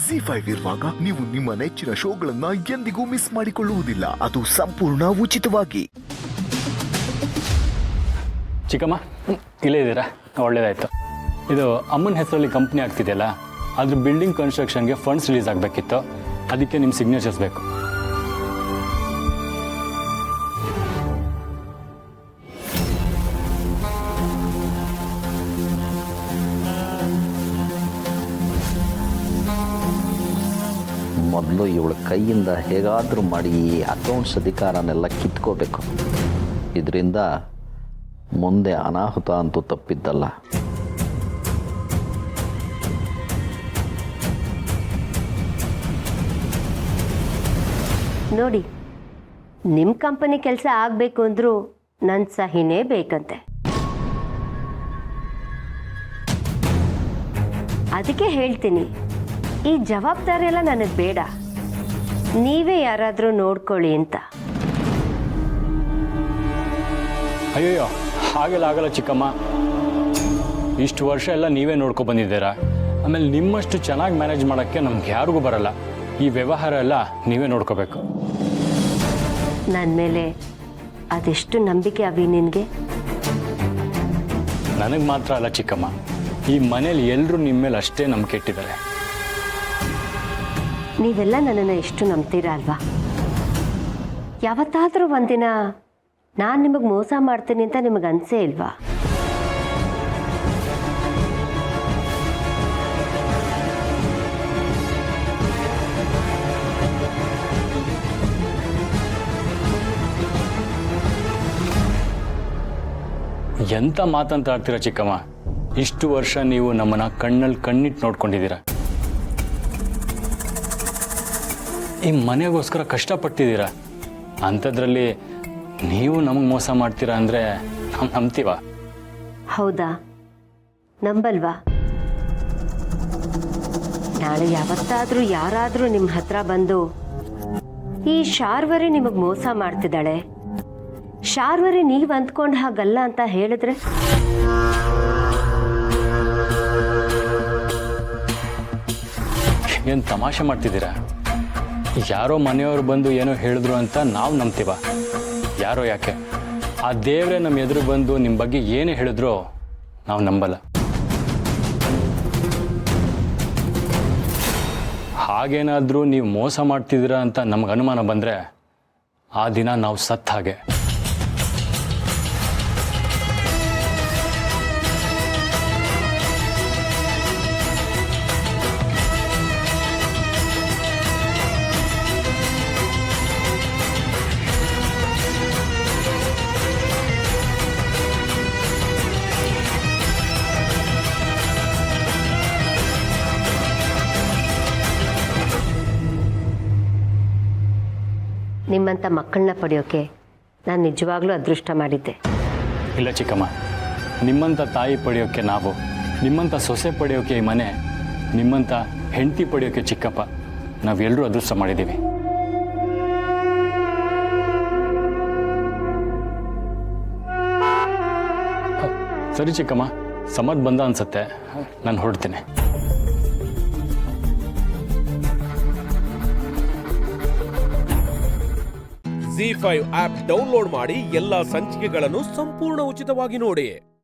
ZEE5 ಇರುವಾಗ ನೀವು ನಿಮ್ಮ ನೆಚ್ಚಿನ ಶೋಗಳನ್ನ ಎಂದಿಗೂ ಮಿಸ್ ಮಾಡಿಕೊಳ್ಳುವುದಿಲ್ಲ. ಅದು ಸಂಪೂರ್ಣ ಉಚಿತವಾಗಿ. ಚಿಕ್ಕಮ್ಮ ಇಲ್ಲೇ ಇದ್ದೀರಾ? ಒಳ್ಳೇದಾಯ್ತು. ಇದು ಅಮ್ಮನ ಹೆಸರಲ್ಲಿ ಕಂಪ್ನಿ ಆಗ್ತಿದೆಯಲ್ಲ, ಅದ್ರ ಬಿಲ್ಡಿಂಗ್ ಕನ್ಸ್ಟ್ರಕ್ಷನ್ಗೆ ಫಂಡ್ಸ್ ರಿಲೀಸ್ ಆಗಬೇಕಿತ್ತು. ಅದಕ್ಕೆ ನಿಮ್ಮ ಸಿಗ್ನೇಚರ್ಸ್ ಬೇಕು. ಮೊದಲು ಇವಳ ಕೈಯಿಂದ ಹೇಗಾದರೂ ಮಾಡಿ ಈ ಅಕೌಂಟ್ಸ್ ಅಧಿಕಾರನೆಲ್ಲ ಕಿತ್ಕೋಬೇಕು. ಇದರಿಂದ ಮುಂದೆ ಅನಾಹುತ ಅಂತೂ ತಪ್ಪಿದ್ದಲ್ಲ. ನೋಡಿ, ನಿಮ್ಮ ಕಂಪನಿ ಕೆಲಸ ಆಗಬೇಕು ಅಂದರೂ ನನ್ನ ಸಹಿನೇ ಬೇಕಂತೆ. ಅದಕ್ಕೆ ಹೇಳ್ತೀನಿ, ಈ ಜವಾಬ್ದಾರಿ ಎಲ್ಲ ನನಗೆ ಬೇಡ, ನೀವೇ ಯಾರಾದರೂ ನೋಡ್ಕೊಳ್ಳಿ ಅಂತ. ಅಯ್ಯೋ, ಹಾಗೆಲ್ಲ ಆಗಲ್ಲ ಚಿಕ್ಕಮ್ಮ. ಇಷ್ಟು ವರ್ಷ ಎಲ್ಲ ನೀವೇ ನೋಡ್ಕೊ ಬಂದಿದ್ದೀರಾ. ಆಮೇಲೆ ನಿಮ್ಮಷ್ಟು ಚೆನ್ನಾಗಿ ಮ್ಯಾನೇಜ್ ಮಾಡೋಕ್ಕೆ ನಮ್ಗೆ ಯಾರಿಗೂ ಬರಲ್ಲ. ಈ ವ್ಯವಹಾರ ಎಲ್ಲ ನೀವೇ ನೋಡ್ಕೋಬೇಕು. ನನ್ನ ಮೇಲೆ ಅದೆಷ್ಟು ನಂಬಿಕೆ ಅವಿ ನಿನಗೆ? ನನಗೆ ಮಾತ್ರ ಅಲ್ಲ ಚಿಕ್ಕಮ್ಮ, ಈ ಮನೇಲಿ ಎಲ್ಲರೂ ನಿಮ್ಮ ಮೇಲೆ ಅಷ್ಟೇ ನಂಬಿಕೆ ಇಟ್ಟಿದ್ದಾರೆ. ನೀವೆಲ್ಲ ನನ್ನನ್ನು ಎಷ್ಟು ನಂಬ್ತೀರಾ ಅಲ್ವಾ? ಯಾವತ್ತಾದರೂ ಒಂದಿನ ನಾನು ನಿಮಗೆ ಮೋಸ ಮಾಡ್ತೀನಿ ಅಂತ ನಿಮಗೆ ಅನಿಸೇ ಇಲ್ವಾ? ಎಂಥ ಮಾತಂತ ಆಡ್ತೀರಾ ಚಿಕ್ಕಮ್ಮ? ಇಷ್ಟು ವರ್ಷ ನೀವು ನಮ್ಮನ್ನ ಕಣ್ಣಲ್ಲಿ ಕಣ್ಣಿಟ್ಟು ನೋಡ್ಕೊಂಡಿದ್ದೀರ. ಈ ಮನೆಗೋಸ್ಕರ ಕಷ್ಟಪಟ್ಟಿದ್ದೀರ. ಅಂಥದ್ರಲ್ಲಿ ನೀವು ನಮಗೆ ಮೋಸ ಮಾಡ್ತೀರಾ ಅಂದರೆ ನಾವು ನಂಬ್ತೀವ? ಹೌದಾ? ನಂಬಲ್ವಾ? ನಾಳೆ ಯಾವತ್ತಾದರೂ ಯಾರಾದರೂ ನಿಮ್ಮ ಹತ್ರ ಬಂದು ಈ ಶಾರ್ವರಿ ನಿಮಗೆ ಮೋಸ ಮಾಡ್ತಿದ್ದಾಳೆ, ಶಾರ್ವರಿ ನೀವು ಅಂದ್ಕೊಂಡು ಹಾಗಲ್ಲ ಅಂತ ಹೇಳಿದ್ರೆ? ಏನು ತಮಾಷೆ ಮಾಡ್ತಿದ್ದೀರಾ? ಯಾರೋ ಮನೆಯವರು ಬಂದು ಏನೋ ಹೇಳಿದ್ರು ಅಂತ ನಾವು ನಂಬ್ತೀವ? ಯಾರೋ ಯಾಕೆ, ಆ ದೇವರೇ ನಮ್ಮ ಎದುರು ಬಂದು ನಿಮ್ಮ ಬಗ್ಗೆ ಏನೇ ಹೇಳಿದ್ರು ನಾವು ನಂಬಲ್ಲ. ಹಾಗೇನಾದರೂ ನೀವು ಮೋಸ ಮಾಡ್ತಿದ್ದೀರಾ ಅಂತ ನಮ್ಗೆ ಅನುಮಾನ ಬಂದರೆ ಆ ದಿನ ನಾವು ಸತ್ತ ಹಾಗೆ. ನಿಮ್ಮಂಥ ಮಕ್ಕಳನ್ನ ಪಡೆಯೋಕೆ ನಾನು ನಿಜವಾಗ್ಲೂ ಅದೃಷ್ಟ ಮಾಡಿದ್ದೆ. ಇಲ್ಲ ಚಿಕ್ಕಮ್ಮ, ನಿಮ್ಮಂಥ ತಾಯಿ ಪಡೆಯೋಕ್ಕೆ ನಾವು, ನಿಮ್ಮಂಥ ಸೊಸೆ ಪಡೆಯೋಕೆ ಈ ಮನೆ, ನಿಮ್ಮಂಥ ಹೆಂಡತಿ ಪಡೆಯೋಕೆ ಚಿಕ್ಕಪ್ಪ, ನಾವೆಲ್ಲರೂ ಅದೃಷ್ಟ ಮಾಡಿದ್ದೀವಿ. ಸರಿ ಚಿಕ್ಕಮ್ಮ, ಸಮದ್ ಬಂದ ಅನ್ಸುತ್ತೆ, ನಾನು ಹೊರಡ್ತೀನಿ. ZEE5 ಆಪ್ ಡೌನ್ಲೋಡ್ ಮಾಡಿ ಎಲ್ಲಾ ಸಂಚಿಕೆಗಳನ್ನು ಸಂಪೂರ್ಣ ಉಚಿತವಾಗಿ ನೋಡಿ.